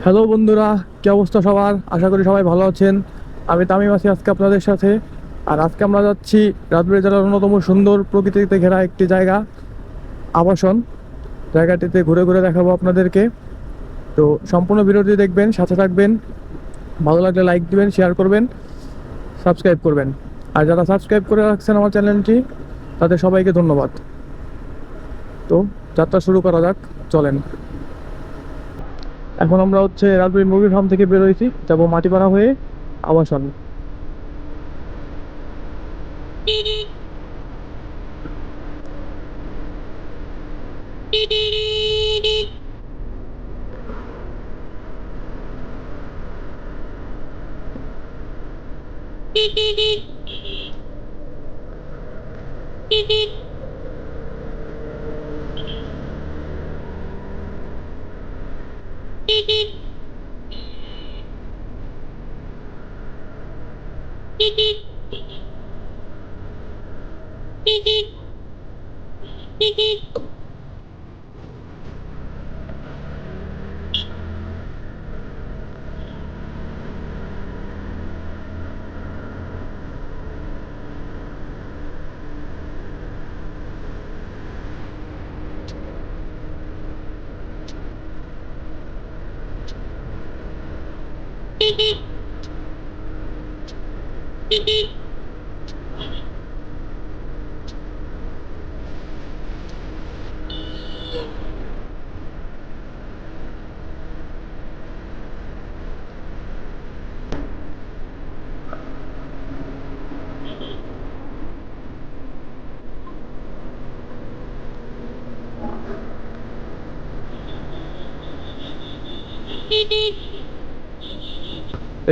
Hello বন্ধুরা, কি অবস্থা সবার? আশা করি সবাই ভালো আছেন। আমি তামিম আছি আজকে আপনাদের সাথে। আর আজকে আমরা যাচ্ছি রাজবাড়ী জেলার অন্যতম সুন্দর প্রকৃতিতে ঘেরা একটি জায়গা, আবাসন। জায়গাটিতে ঘুরে ঘুরে দেখাবো আপনাদেরকে। তো সম্পূর্ণ ভিডিওটি দেখবেন, সাথে থাকবেন। ভালো লাগলে লাইক দিবেন, শেয়ার করবেন, সাবস্ক্রাইব করবেন। আর যারা সাবস্ক্রাইব করে রাখছেন আমার চ্যানেলটি, তাদের সবাইকে ধন্যবাদ। তো যাত্রা শুরু করা যাক, চলেন। এখন আমরা রাজবাড়ী মুরগি ফার্ম থেকে বেরোইছি, যাবো মাটিপাড়া হয়ে আবাসন।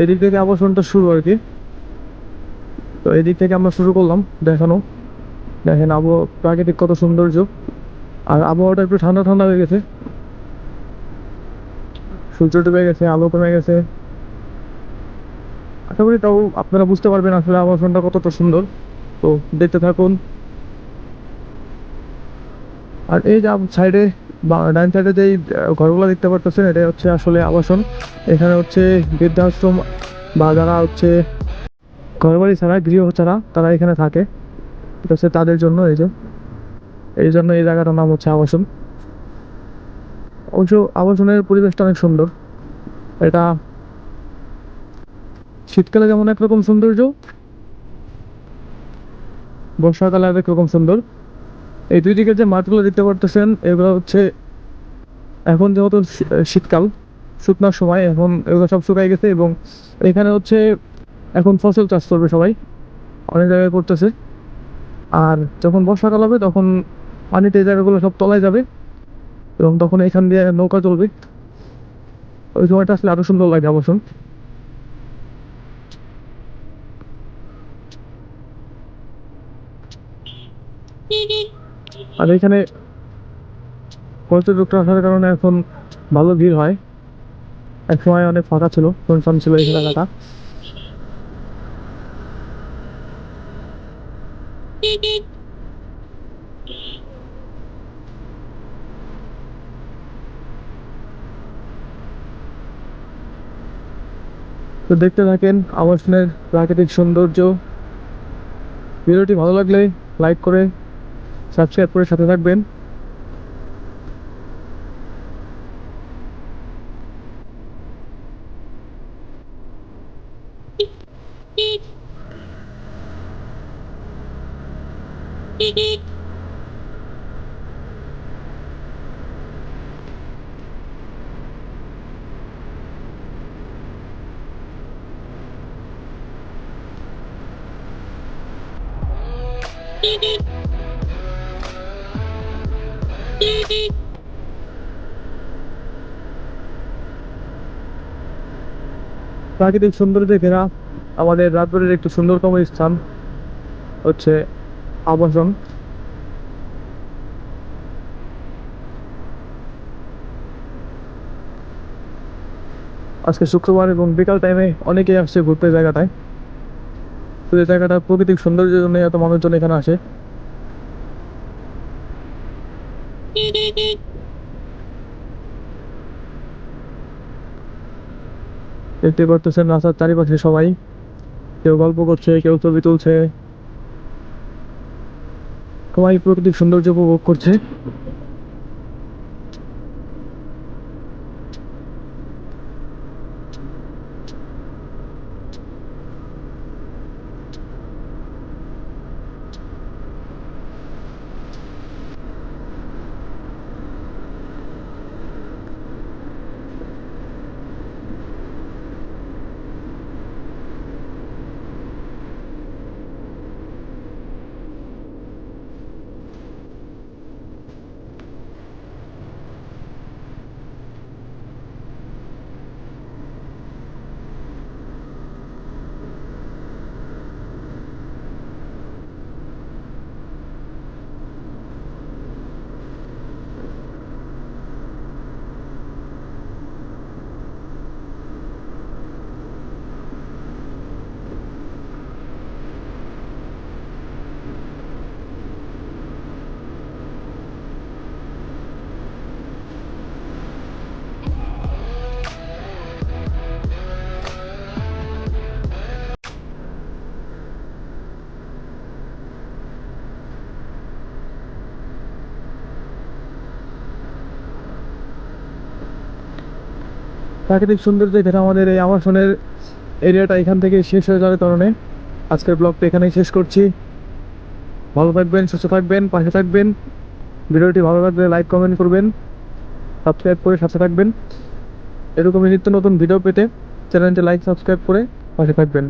এই দিক থেকে আবাসনটা শুরু আর কি। তো এই দিক থেকে আমরা শুরু করলাম দেখানো। দেখেন প্রাকৃতিক কত সৌন্দর্য। আর আবহাওয়াটা একটু ঠান্ডা ঠান্ডা হয়ে গেছে, সূর্য ডুবে গেছে, আলো কমে গেছে। আশা করি তাও আপনারা বুঝতে পারবেন আসলে আবাসনটা কতটা সুন্দর। তো দেখতে থাকুন। আর এই যে সাইডে বা ডান সাইডে যে ঘরগুলো দেখতে পারতেছেন, এটা আসলে আবাসন। এখানে বৃদ্ধাশ্রম বা যারা ঘর বাড়ি ছাড়া, গৃহ ছাড়া, তারা এখানে থাকে। এটা তাদের জন্য। এই জন্য এই জায়গাটার নাম আবাসন। অবশ্য আবাসনের পরিবেশটা অনেক সুন্দর। এটা শীতকালে যেমন একরকম সৌন্দর্য, বর্ষাকালে আরেক রকম সুন্দর। এই দুই দিকে যে মাঠগুলো দেখতে পারতেছেন, এগুলো এখন যেহেতু শীতকাল, শুকনার সময়, এখন এগুলো সব শুকাই গেছে। এবং এখানে এখন ফসল চাষ করবে সবাই, অনেক জায়গায় করতেছে। আর যখন বর্ষাকাল হবে, তখন পানিতে এই জায়গাগুলো সব তলায় যাবে, এবং তখন এখান দিয়ে নৌকা চলবে। ওই সময়টা আসলে আরো সুন্দর লাগে আবাসন। আর এখানে পর্যটকরা আসার কারণে এখন ভালো ভিড় হয়। এক সময় অনেক ফাঁকা ছিল, শুনশান ছিল এই এলাকাটা। তো দেখতে থাকেন আবাসনের প্রাকৃতিক সৌন্দর্য। ভিডিওটি ভালো লাগলে লাইক করে, সাবস্ক্রাইব করে সাথে থাকবেন। প্রাকৃতিক সৌন্দর্যে ঘেরা আমাদের রাজবাড়ির একটু সুন্দরতম স্থান হচ্ছে আবাসন। আজকে শুক্রবার এবং বিকাল টাইমে অনেকেই আসছে ঘুরতে জায়গাটায়। তো এই জায়গাটা প্রাকৃতিক সৌন্দর্যের জন্য এত মানুষজন এখানে আসে। দেখতে পারতেছেন রাস্তার চারিপাশে সবাই কেউ গল্প করছে, কেউ ছবি তুলছে, সবাই প্রকৃতির সৌন্দর্য উপভোগ করছে। প্রাকৃতিক সৌন্দর্য এখানে আমাদের এই আবাসনের এরিয়াটা এখান থেকে শেষ হয়ে যাওয়ার কারণে আজকের ব্লগটা এখানেই শেষ করছি। ভালো থাকবেন, সুস্থ থাকবেন, পাশে থাকবেন। ভিডিওটি ভালো লাগলে লাইক কমেন্ট করবেন, সাবস্ক্রাইব করে সাথে থাকবেন। এরকমই নিত্য নতুন ভিডিও পেতে চ্যানেলটি লাইক সাবস্ক্রাইব করে পাশে থাকবেন।